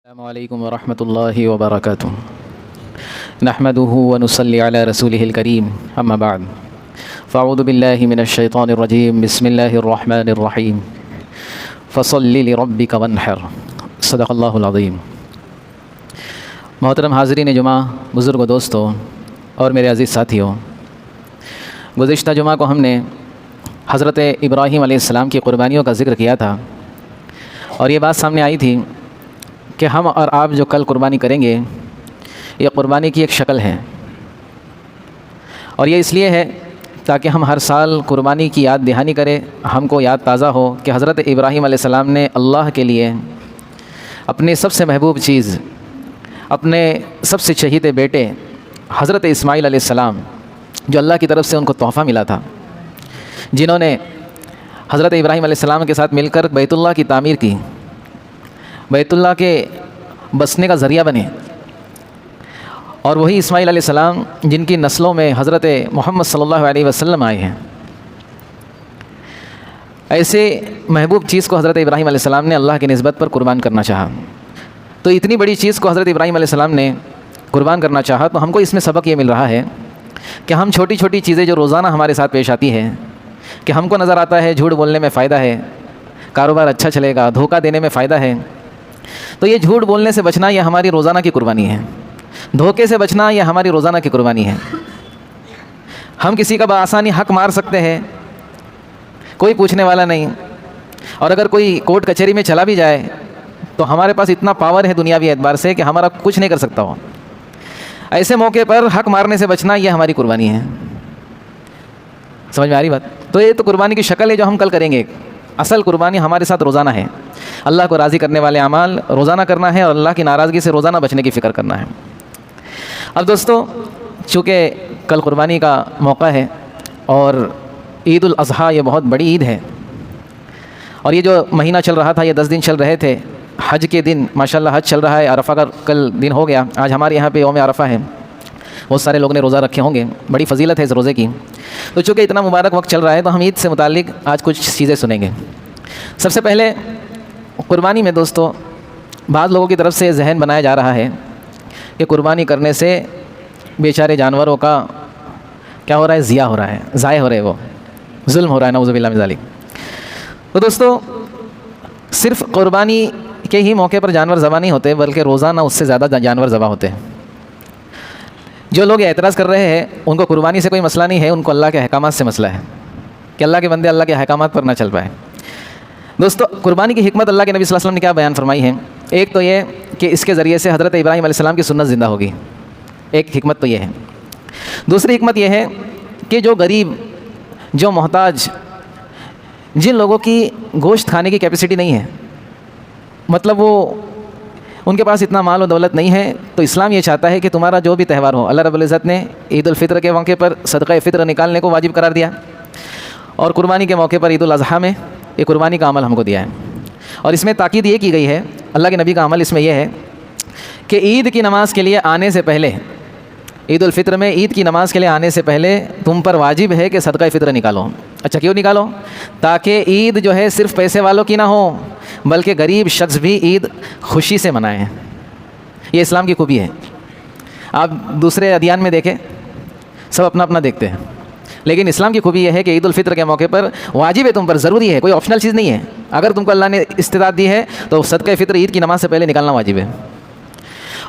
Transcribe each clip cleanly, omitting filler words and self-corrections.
अस्सलामुअलैकुम वरहमतुल्लाहि वबरकातुहू नहमदुहु व नुसल्ली अला रसूलिहिल करीम अम्मा बाद फ़अऊज़ु बिल्लाहि मिनश शैतानिर रजीम बिस्मिल्लाहिर रहमानिर रहीम फ़सल्लि लिरब्बिका वन्हर सदक़ल्लाहुल अज़ीम। मोहतरम हाज़रीन जुमा, बुज़ुर्ग दोस्तों और मेरे अज़ीज़ साथियों, गुज़िश्ता जुमा को हमने हज़रत इब्राहीम अलैहिस्सलाम की क़ुरबानियों का ज़िक्र किया था और ये बात सामने आई थी कि हम और आप जो कल कुर्बानी करेंगे ये कुर्बानी की एक शक्ल है और ये इसलिए है ताकि हम हर साल कुर्बानी की याद दहानी करें, हमको याद ताज़ा हो कि हज़रत इब्राहीम अलैहिस्सलाम ने अल्लाह के लिए अपने सबसे महबूब चीज़, अपने सबसे चहीते बेटे हज़रत इस्माईल अलैहिस्सलाम जो अल्लाह की तरफ से उनको तोहफ़ा मिला था, जिन्होंने हज़रत इब्राहीम अलैहिस्सलाम के साथ मिलकर बैतुल्लाह की तामीर की, बैतुल्लाह के बसने का ज़रिया बने, और वही इस्माईल अलैहिस्सलाम जिनकी नस्लों में हज़रत मोहम्मद सल्लल्लाहु अलैहि वसल्लम आए हैं। ऐसे महबूब चीज़ को हज़रत इब्राहीम अलैहिस्सलाम ने अल्लाह की निस्बत पर कुर्बान करना चाहा। तो इतनी बड़ी चीज़ को हज़रत इब्राहीम अलैहिस्सलाम ने कुर्बान करना चाहा, तो हमको इसमें सबक ये मिल रहा है कि हम छोटी छोटी चीज़ें जो रोज़ाना हमारे साथ पेश आती है, कि हमको नज़र आता है झूठ बोलने में फ़ायदा है, कारोबार अच्छा चलेगा, धोखा देने में फ़ायदा है, तो ये झूठ बोलने से बचना ये हमारी रोज़ाना की कुर्बानी है, धोखे से बचना ये हमारी रोज़ाना की कुर्बानी है। हम किसी का बआसानी हक़ मार सकते हैं, कोई पूछने वाला नहीं, और अगर कोई कोर्ट कचहरी में चला भी जाए तो हमारे पास इतना पावर है दुनियावी एतबार से कि हमारा कुछ नहीं कर सकता हो। ऐसे मौके पर हक़ मारने से बचना ये हमारी कुर्बानी है। समझ में आ रही बात? तो ये तो कुर्बानी की शक्ल है जो हम कल करेंगे। असल कुर्बानी हमारे साथ रोज़ाना है, अल्लाह को राज़ी करने वाले अमाल रोज़ाना करना है और अल्लाह की नाराज़गी से रोज़ाना बचने की फ़िक्र करना है। अब दोस्तों, चूँकि कल कुर्बानी का मौका है और ईद उल अज़हा ये बहुत बड़ी ईद है, और ये जो महीना चल रहा था ये 10 दिन चल रहे थे। हज के दिन माशाल्लाह हज चल रहा है, अरफ़ा का कल दिन हो गया, आज हमारे यहाँ पे यौम अरफ़ा है, बहुत सारे लोगों ने रोज़ा रखे होंगे, बड़ी फ़जीलत है इस रोज़े की। तो चूँकि इतना मुबारक वक्त चल रहा है तो हम ईद से मुताल्लिक़ आज कुछ चीज़ें सुनेंगे। सबसे पहले कुर्बानी में दोस्तों बाद लोगों की तरफ से जहन बनाया जा रहा है कि कुर्बानी करने से बेचारे जानवरों का क्या हो रहा है, ज़िया हो रहा है, ज़ाय हो रहे, वो जुल्म हो रहा है, नऊज़ुबिल्लाह मिन ज़ालिक। तो दोस्तों सिर्फ़ कुर्बानी के ही मौके पर जानवर ज़बा नहीं होते, बल्कि रोज़ाना उससे ज़्यादा जानवर ज़बा होते हैं। जो लोग एतराज़ कर रहे हैं उनको कुर्बानी से कोई मसला नहीं है, उनको अल्लाह के अहकामात से मसला है कि अल्लाह के बंदे अल्लाह के अहकामात पर ना चल पाए। दोस्तों कुर्बानी की हिकमत अल्लाह के नबी सल्लल्लाहु अलैहि वसल्लम ने क्या बयान फरमाई है? एक तो ये कि इसके ज़रिए से हज़रत इब्राहीम अलैहिस्सलाम की सुन्नत ज़िंदा होगी, एक हिकमत तो ये है। दूसरी हिकमत यह है कि जो गरीब, जो मोहताज, जिन लोगों की गोश्त खाने की कैपेसिटी नहीं है, मतलब वो उनके पास इतना माल और दौलत नहीं है, तो इस्लाम ये चाहता है कि तुम्हारा जो भी त्यौहार हो, अल्लाह रब्बुल इज़्ज़त ने ईद उल फ़ित्र के मौके पर सदक़ा फ़ित्र निकालने को वाजिब करार दिया, और कुर्बानी के मौके पर ईद उल अज़हा में ये कुर्बानी का अमल हमको दिया है। और इसमें ताकीद ये की गई है, अल्लाह के नबी का अमल इसमें यह है कि ईद की नमाज़ के लिए आने से पहले, ईद उल फ़ित्र में ईद की नमाज़ के लिए आने से पहले तुम पर वाजिब है कि सदक़ा फ़ित्र निकालो। अच्छा, क्यों निकालो? ताकि ईद जो है सिर्फ़ पैसे वालों की ना हो, बल्कि गरीब शख्स भी ईद खुशी से मनाएं। ये इस्लाम की खूबी है। आप दूसरे अदियान में देखें, सब अपना अपना देखते हैं, लेकिन इस्लाम की खूबी यह है कि ईद उल फ़ित्र के मौके पर वाजिब है, तुम पर ज़रूरी है, कोई ऑप्शनल चीज़ नहीं है। अगर तुमको अल्लाह ने इस्तिताअत दी है तो सदक़ा फ़ित्र ईद की नमाज़ से पहले निकालना वाजिब है।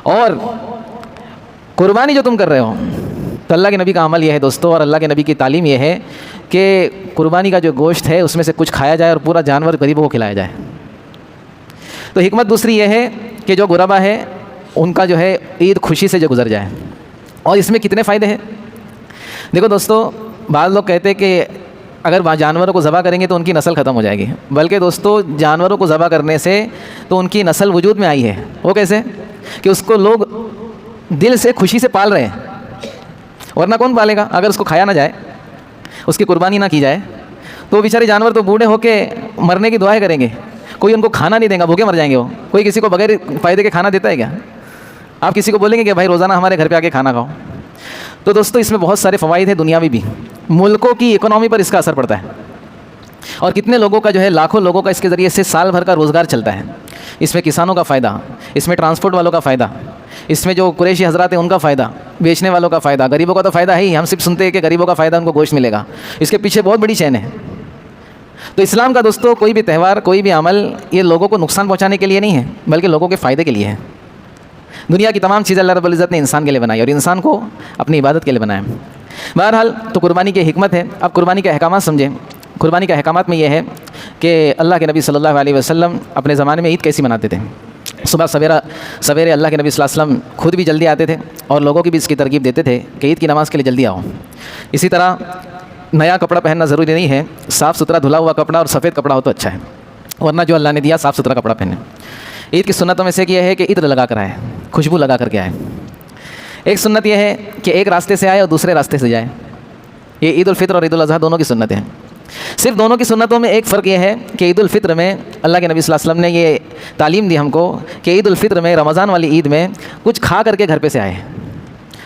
और कुर्बानी जो तुम कर रहे हो तो अल्लाह के नबी का अमल यह है दोस्तों, और अल्लाह के नबी की तालीम यह है कि कुर्बानी का जो गोश्त है उसमें से कुछ खाया जाए और पूरा जानवर गरीबों को खिलाया जाए। तो हिकमत दूसरी यह है कि जो गुरबा है उनका जो है ईद खुशी से जो गुजर जाए। और इसमें कितने फ़ायदे हैं देखो दोस्तों, बाद लोग कहते हैं कि अगर जानवरों को ज़बा करेंगे तो उनकी नस्ल ख़त्म हो जाएगी, बल्कि दोस्तों जानवरों को ज़बा करने से तो उनकी नस्ल वजूद में आई है। वो कैसे? कि उसको लोग दिल से खुशी से पाल रहे हैं, वरना कौन पालेगा? अगर उसको खाया ना जाए, उसकी कुर्बानी ना की जाए, तो बेचारे जानवर तो बूढ़े होके मरने की दुआएं करेंगे, कोई उनको खाना नहीं देगा, भूखे मर जाएंगे वो। कोई किसी को बगैर फ़ायदे के खाना देता है क्या? आप किसी को बोलेंगे कि भाई रोज़ाना हमारे घर पे आके खाना खाओ? तो दोस्तों इसमें बहुत सारे फ़वाइद हैं दुनियावी भी, मुल्कों की इकोनॉमी पर इसका असर पड़ता है। और कितने लोगों का जो है, लाखों लोगों का इसके ज़रिए से साल भर का रोज़गार चलता है। इसमें किसानों का फ़ायदा, इसमें ट्रांसपोर्ट वालों का फ़ायदा, इसमें जो कुरैशी हजरात हैं उनका फ़ायदा, बेचने वालों का फ़ायदा, गरीबों का तो फ़ायदा है ही। हम सिर्फ सुनते हैं कि गरीबों का फ़ायदा, उनको गोश्त मिलेगा। इसके पीछे बहुत बड़ी चैन है। तो इस्लाम का दोस्तों कोई भी त्यौहार, कोई भी अमल ये लोगों को नुकसान पहुँचाने के लिए नहीं है, बल्कि लोगों के फ़ायदे के लिए है। दुनिया की तमाम चीज़ें अल्लाह रब्बुल इज़्ज़त ने इंसान के लिए बनाई और इंसान को अपनी इबादत के लिए बनाया। बहरहाल तो कुर्बानी की हिकमत है। अब कुर्बानी के अहकामात समझें। कुर्बानी के अहकामात में ये है कि अल्लाह के नबी सल्लल्लाहु अलैहि वसल्लम अपने ज़माने में ईद कैसी मनाते थे। सुबह सवेरे अल्लाह के नबी सल्लल्लाहु अलैहि वसल्लम खुद भी जल्दी आते थे और लोगों की भी इसकी तरकीब देते थे कि ईद की नमाज़ के लिए जल्दी आओ। इसी तरह नया कपड़ा पहनना ज़रूरी नहीं है, साफ़ सुथरा धुला हुआ कपड़ा और सफ़ेद कपड़ा हो तो अच्छा है, वरना जो अल्लाह ने दिया साफ़ सुथरा कपड़ा पहने। ईद की सुन्नतों में से एक यह है कि इत्र लगा कर आए, खुशबू लगा करके आए। एक सुन्नत यह है कि एक रास्ते से आए और दूसरे रास्ते से जाए। ये ईद उल फित्र और ईद उल अज़हा दोनों की सुन्नतें हैं। सिर्फ दोनों की सुन्नतों में एक फ़र्क यह है कि ईद उल फित्र में अल्लाह के नबी सल्लल्लाहु अलैहि वसल्लम ने ये तालीम दी हमको कि ईद उल फित्र में, रमज़ान वाली ईद में कुछ खा करके घर पे से आए।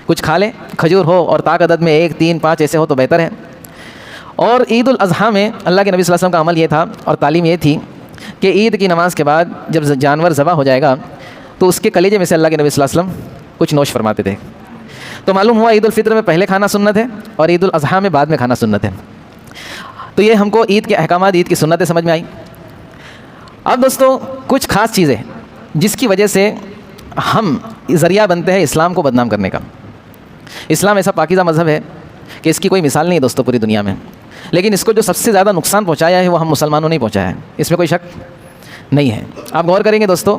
कुछ खा लें, खजूर हो और ताकत में 1, 3, 5 ऐसे हो तो बेहतर है। और ईद उल अज़हा में अल्लाह के नबी सल्लल्लाहु अलैहि वसल्लम का अमल ये था और तालीम ये थी कि ईद की नमाज़ के बाद जब जानवर ज़बह हो जाएगा तो उसके कलेजे में से अल्लाह के नबी सल्लल्लाहु अलैहि वसल्लम कुछ नोश फरमाते थे। तो मालूम हुआ ईद उल फित्र में पहले खाना सुन्नत है और ईद उल अज़हा में बाद में खाना सुन्नत है। तो ये हमको ईद के अहकामात, ईद की सुन्नतें समझ में आई। अब दोस्तों कुछ ख़ास चीज़ें जिसकी वजह से हम ज़रिया बनते हैं इस्लाम को बदनाम करने का। इस्लाम ऐसा पाकीज़ा मज़हब है कि इसकी कोई मिसाल नहीं है दोस्तों पूरी दुनिया में, लेकिन इसको जो सबसे ज़्यादा नुकसान पहुँचाया है वो हम मुसलमानों ने पहुँचाया है, इसमें कोई शक नहीं है। आप गौर करेंगे दोस्तों,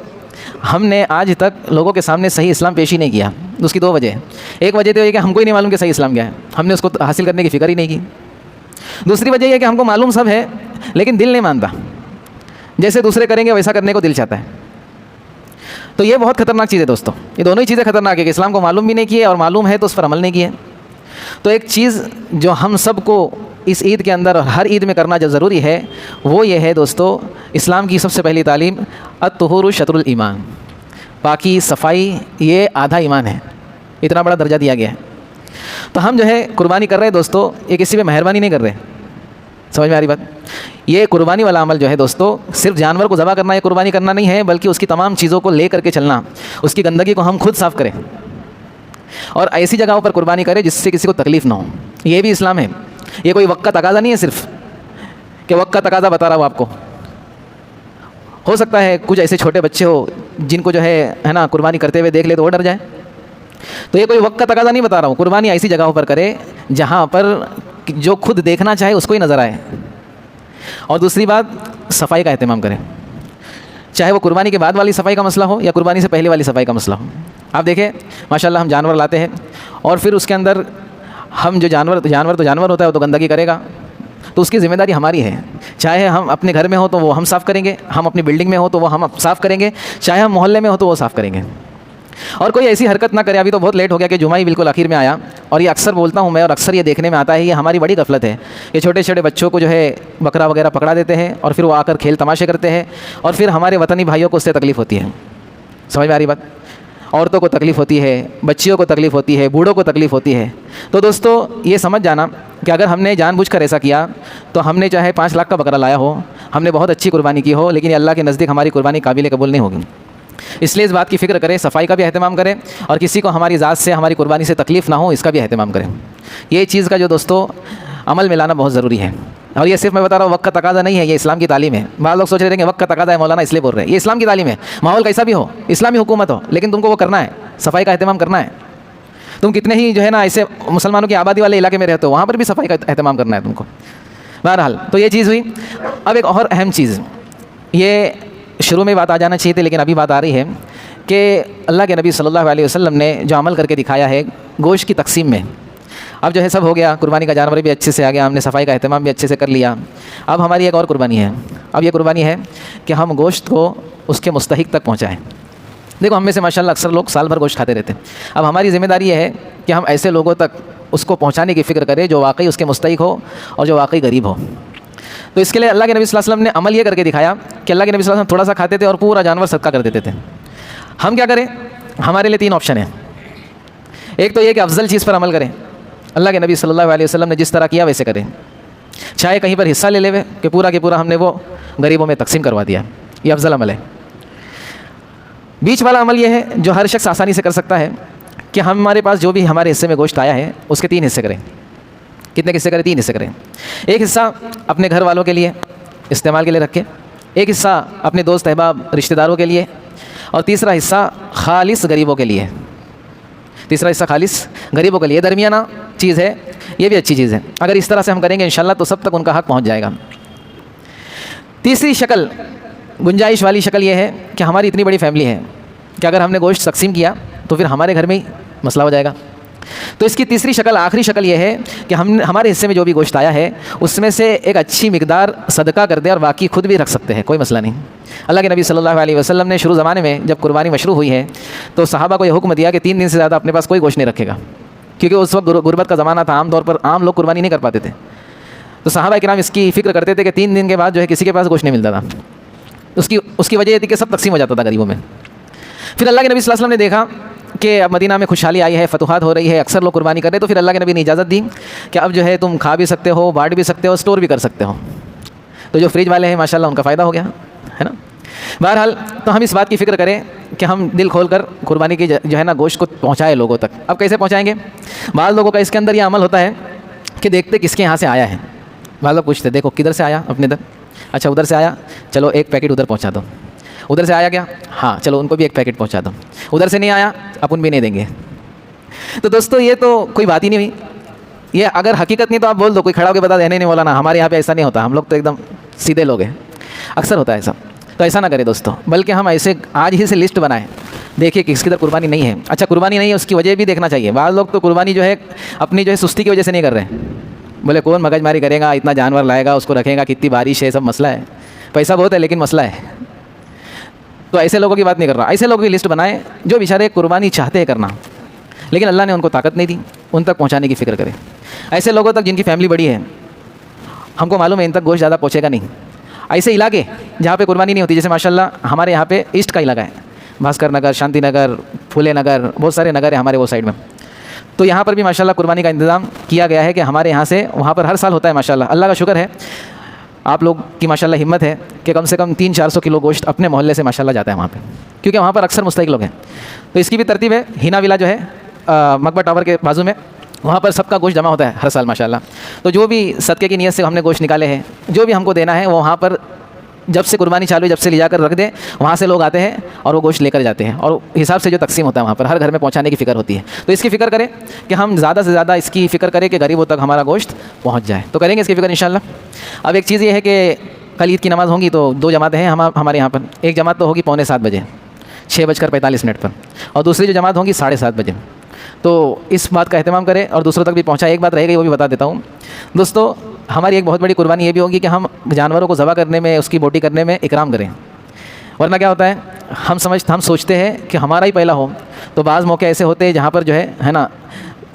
हमने आज तक लोगों के सामने सही इस्लाम पेश ही नहीं किया। उसकी दो वजह है। एक वजह तो ये कि हमको ही नहीं मालूम कि सही इस्लाम क्या है, हमने उसको हासिल करने की फ़िक्र ही नहीं की। दूसरी वजह यह कि हमको मालूम सब है लेकिन दिल नहीं मानता, जैसे दूसरे करेंगे वैसा करने को दिल चाहता है। तो ये बहुत ख़तरनाक चीज़ है दोस्तों। ये दोनों ही चीज़ें ख़तरनाक है कि इस्लाम को मालूम भी नहीं किए और मालूम है तो उस पर अमल नहीं किए। तो एक चीज़ जो हम सबको इस ईद के अंदर और हर ईद में करना जो ज़रूरी है वो ये है दोस्तों, इस्लाम की सबसे पहली तालीम अत-तुहूरु शत्रुल ईमान, बाकी सफाई ये आधा ईमान है, इतना बड़ा दर्जा दिया गया है। तो हम जो है कुर्बानी कर रहे हैं दोस्तों, ये किसी पे मेहरबानी नहीं कर रहे। समझ में आ रही बात? ये कुर्बानी वाला अमल जो है दोस्तों, सिर्फ जानवर को ज़बह करना, ये कुर्बानी करना नहीं है, बल्कि उसकी तमाम चीज़ों को ले करके चलना, उसकी गंदगी को हम खुद साफ़ करें और ऐसी जगहों पर कुर्बानी करें जिससे किसी को तकलीफ़ ना हो। ये भी इस्लाम है। ये कोई वक्त का तकाज़ा नहीं है सिर्फ कि वक्त का तकाज़ा बता रहा हूँ आपको। हो सकता है कुछ ऐसे छोटे बच्चे हो जिनको जो है ना कुर्बानी करते हुए देख ले तो वो डर जाए। तो ये कोई वक्त का तकाज़ा नहीं बता रहा हूँ। कुर्बानी ऐसी जगहों पर करें जहाँ पर जो खुद देखना चाहे उसको ही नज़र आए। और दूसरी बात, सफाई का एहतमाम करें, चाहे वो कुर्बानी के बाद वाली सफाई का मसला हो या कुर्बानी से पहले वाली सफाई का मसला हो। आप देखें माशाल्लाह, हम जानवर लाते हैं और फिर उसके अंदर हम जो जानवर होता है वो तो गंदगी करेगा, तो उसकी ज़िम्मेदारी हमारी है। चाहे हम अपने घर में हो तो वो हम साफ़ करेंगे, हम अपनी बिल्डिंग में हो तो वो हम साफ़ करेंगे, चाहे हम मोहल्ले में हो तो वो साफ़ करेंगे। और कोई ऐसी हरकत ना करे। अभी तो बहुत लेट हो गया कि जुमा ही बिल्कुल आखिर में आया, और ये अक्सर बोलता हूँ मैं और अक्सर ये देखने में आता है, ये हमारी बड़ी गफलत है कि छोटे छोटे बच्चों को जो है बकरा वगैरह पकड़ा देते हैं और फिर वो आकर खेल तमाशे करते हैं और फिर हमारे वतनी भाइयों को उससे तकलीफ़ होती है। समझ में आ रही बात? औरतों को तकलीफ़ होती है, बच्चियों को तकलीफ़ होती है, बूढ़ों को तकलीफ़ होती है। तो दोस्तों ये समझ जाना कि अगर हमने जानबूझकर ऐसा किया तो हमने चाहे 5 लाख का बकरा लाया हो, हमने बहुत अच्छी कुर्बानी की हो, लेकिन अल्लाह के नज़दीक हमारी कुर्बानी काबिल कबूल नहीं होगी। इसलिए इस बात की फ़िक्र करें, सफाई का भी अहतमाम करें और किसी को हमारी ज़ात से, हमारी कुर्बानी से तकलीफ़ ना हो इसका भी अहतमाम करें। ये चीज़ का जो दोस्तों अमल में लाना बहुत ज़रूरी है। और ये सिर्फ मैं बता रहा हूँ वक्त का तकाज़ा नहीं है, ये इस्लाम की तालीम है। बाद लोग सोच रहे हैं वक्त का तकाज़ा है मौलाना इसलिए बोल रहे हैं, ये इस्लाम की तालीम है। माहौल कैसा भी हो, इस्लामी हुकूमत हो, लेकिन तुमको वो करना है, सफाई का अहतमाम करना है। तुम कितने ही जो है ना ऐसे मुसलमानों की आबादी वाले इलाके में रहते हो, वहाँ पर भी सफाई का अहतमाम करना है तुमको। बहरहाल तो ये चीज़ हुई। अब एक और अहम चीज़, ये शुरू में बात आ जाना चाहिए थी लेकिन अभी बात आ रही है कि अल्लाह के नबी सल्लल्लाहु अलैहि वसल्लम ने जो अमल करके दिखाया है गोश्त की तकसीम में। अब जो है सब हो गया, कुर्बानी का जानवर भी अच्छे से आ गया, हमने सफाई का अहतमाम भी अच्छे से कर लिया। अब हमारी एक और कुर्बानी है। अब ये कुर्बानी है कि हम गोश्त को उसके मुस्तहिक तक पहुँचाएँ। देखो हम में से माशाल्लाह अक्सर लोग साल भर गोश्त खाते रहते हैं। अब हमारी ज़िम्मेदारी ये है कि हम ऐसे लोगों तक उसको पहुँचाने की फ़िक्र करें जो वाकई उसके मुस्तहिक हो और जो वाकई गरीब हो। तो इसके लिए अल्लाह के नबी सल्लल्लाहु अलैहि वसल्लम ने अमल ये करके दिखाया कि अल्लाह के नबी सल्लल्लाहु अलैहि वसल्लम थोड़ा सा खाते थे और पूरा जानवर सदका कर देते थे। हम क्या करें? हमारे लिए 3 ऑप्शन है। एक तो ये कि अफजल चीज़ पर अमल करें, अल्लाह के नबी सल्लल्लाहु अलैहि वसल्लम ने जिस तरह किया वैसे करें। चाहे कहीं पर हिस्सा ले लेवे कि पूरा के पूरा हमने वो गरीबों में तकसीम करवा दिया, ये अफजल अमल है। बीच वाला अमल ये है जो हर शख्स आसानी से कर सकता है कि हमारे पास जो भी हमारे हिस्से में गोश्त आया है उसके 3 हिस्से करें। कितने हिस्से करें? 3 हिस्से करें। एक हिस्सा अपने घर वालों के लिए इस्तेमाल के लिए रखें, एक हिस्सा अपने दोस्त अहबाब रिश्तेदारों के लिए, और तीसरा हिस्सा खालिस गरीबों के लिए। तीसरा हिस्सा खालिस गरीबों के लिए, दरमियाना चीज़ है, ये भी अच्छी चीज़ है। अगर इस तरह से हम करेंगे इंशाल्लाह तो सब तक उनका हक़ पहुँच जाएगा। तीसरी शक्ल, गुंजाइश वाली शक्ल ये है कि हमारी इतनी बड़ी फैमिली है कि अगर हमने गोश्त तकसीम किया तो फिर हमारे घर में ही मसला हो जाएगा। तो इसकी तीसरी शक्ल, आखिरी शक्ल ये है कि हम हमारे हिस्से में जो भी गोश्त आया है उसमें से एक अच्छी मिकदार सदका कर दे और बाकी खुद भी रख सकते हैं, कोई मसला नहीं। अल्लाह के नबी सल्लल्लाहु अलैहि वसल्लम ने शुरू ज़माने में जब कुर्बानी मशरू हुई है तो सहाबा को यह हुक्म दिया कि 3 दिन से ज़्यादा अपने पास कोई गोश्त नहीं रखेगा, क्योंकि उस वक्त गुरबत का ज़माना था, आम तौर पर आम लोग कुर्बानी नहीं कर पाते थे। तो सहाबा किराम इसकी फ़िक्र करते थे कि 3 दिन के बाद जो है किसी के पास गोश्त नहीं मिलता था। उसकी वजह ये थी कि सब तकसीम हो जाता था गरीबों में। फिर अल्लाह के नबी सल्लल्लाहु अलैहि वसल्लम ने देखा कि अब मदीना में खुशहाली आई है, फतुहात हो रही है, अक्सर लोग कुर्बानी कर रहे हैं, तो फिर अल्लाह के नबी ने इजाज़त दी कि अब जो है तुम खा भी सकते हो, बांट भी सकते हो, स्टोर भी कर सकते हो। तो जो फ्रिज वाले हैं माशाल्लाह उनका फ़ायदा हो गया है ना। बहरहाल तो हम इस बात की फ़िक्र करें कि हम दिल खोल कर कुर्बानी की जो है ना गोश्त को पहुँचाए लोगों तक। अब कैसे पहुँचाएँगे? बाद लोगों का इसके अंदर यह अमल होता है कि देखते किसके यहाँ से आया है। बाद लोग पूछते देखो किधर से आया अपने तक, अच्छा उधर से आया, चलो एक पैकेट उधर पहुँचा दो। उधर से आया क्या? हाँ चलो उनको भी एक पैकेट पहुँचा दो। उधर से नहीं आया, अपन भी नहीं देंगे। तो दोस्तों ये तो कोई बात ही नहीं हुई। ये अगर हकीकत नहीं तो आप बोल दो, कोई खड़ा होकर बता दे नहीं बोला ना, हमारे यहाँ पे ऐसा नहीं होता, हम लोग तो एकदम सीधे लोग हैं, अक्सर होता है ऐसा। तो ऐसा ना करें दोस्तों, बल्कि हम ऐसे आज ही से लिस्ट बनाएं, देखिए किसकी तरफ कुर्बानी नहीं है। अच्छा कुर्बानी नहीं है उसकी वजह भी देखना चाहिए। बाद लोग तो कुर्बानी जो है अपनी जो है सुस्ती की वजह से नहीं कर रहे हैं, बोले कौन मगजमारी करेगा, इतना जानवर लाएगा, उसको रखेगा, कितनी बारिश है, सब मसला है, पैसा बहुत है लेकिन मसला है। तो ऐसे लोगों की बात नहीं कर रहा। ऐसे लोगों की लिस्ट बनाएं जो बेचारे कुर्बानी चाहते हैं करना लेकिन अल्लाह ने उनको ताकत नहीं दी, उन तक पहुंचाने की फ़िक्र करें। ऐसे लोगों तक जिनकी फैमिली बड़ी है, हमको मालूम है इन तक गोश्त ज़्यादा पहुंचेगा नहीं। ऐसे इलाके जहाँ पे कुर्बानी नहीं होती, जैसे माशाल्लाह हमारे यहाँ पे ईस्ट का इलाका है, भास्कर नगर, शांति नगर, फूले नगर, बहुत सारे नगर है हमारे वो साइड में। तो यहाँ पर भी माशाल्लाह कुर्बानी का इंतज़ाम किया गया है कि हमारे यहाँ से वहाँ पर हर साल होता है। माशाल्लाह अल्लाह का शुक्र है, आप लोग की माशाल्लाह हिम्मत है कि कम से कम 300-400 किलो गोश्त अपने मोहल्ले से माशाल्लाह जाता है वहाँ पे, क्योंकि वहाँ पर अक्सर मुस्तहिक लोग हैं। तो इसकी भी तरतीब है, हिना विला जो है मकबर टावर के बाजू में, वहाँ पर सबका गोश्त जमा होता है हर साल माशाल्लाह। तो जो भी सदक़े की नीयत से हमने गोश्त निकाले हैं, जो भी हमको देना है वो वहाँ पर जब से कुर्बानी चालू, जब से ले जाकर रख दें, वहाँ से लोग आते हैं और वो गोश्त लेकर जाते हैं, और हिसाब से जो तकसीम होता है वहाँ पर हर घर में पहुँचाने की फ़िक्र होती है। तो इसकी फ़िक्र करें कि हम ज़्यादा से ज़्यादा इसकी फ़िक्र करें कि गरीबों तक हमारा गोश्त पहुँच जाए। तो करेंगे इसकी फ़िक्र इंशाल्लाह। अब एक चीज़ ये है कि कल ईद की नमाज़ होंगी तो 2 जमातें हैं हमारे यहाँ पर। एक जमात तो होगी 6:45 बजे, 6:45 पर, और दूसरी जो जमात होंगी 7:30 बजे। तो इस बात का एहतमाम करें और दूसरों तक भी पहुँचाएं। एक बात रह गई वो भी बता देता हूँ दोस्तों, हमारी एक बहुत बड़ी कुर्बानी ये भी होगी कि हम जानवरों को ज़बह करने में, उसकी बोटी करने में इकराम करें। वरना क्या होता है, हम सोचते हैं कि हमारा ही पहला हो, तो बाज़ मौके ऐसे होते हैं जहाँ पर जो है ना,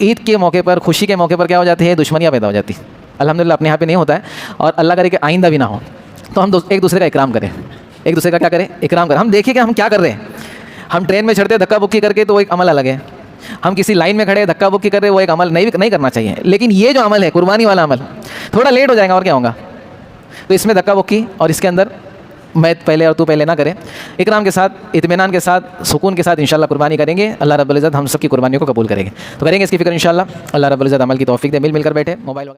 ईद के मौके पर, खुशी के मौके पर क्या हो जाती है, दुश्मनियाँ पैदा हो जाती। अल्हम्दुलिल्लाह अपने यहाँ पे नहीं होता है, और अल्लाह करे कि आइंदा भी ना हो। तो हम एक दूसरे का इकराम करें, एक दूसरे का क्या करें, इकराम करें। हम देखिए कि हम क्या कर रहे हैं। हम ट्रेन में चढ़ते धक्का बुक्की करके तो वो एक अमल अलग है, हम किसी लाइन में खड़े धक्का बुक्की कर रहे, वो एक अमल नहीं करना चाहिए। लेकिन ये जो अमल है कुर्बानी वाला अमल, थोड़ा लेट हो जाएगा और क्या होगा। तो इसमें धक्का बुक्की और इसके अंदर मैं पहले और तू पहले ना करें, इकराम के साथ, इत्मीनान के साथ, सुकून के साथ इंशाल्लाह कुर्बानी करेंगे। अल्लाह रब्बुल इज़्ज़त हम सब की कुर्बानियों को कबूल करेंगे। तो करेंगे इसकी फ़िक्र इंशाल्लाह। अल्लाह रब्बुल इज़्ज़त अमल की तौफीक दे। मिलकर बैठे मोबाइल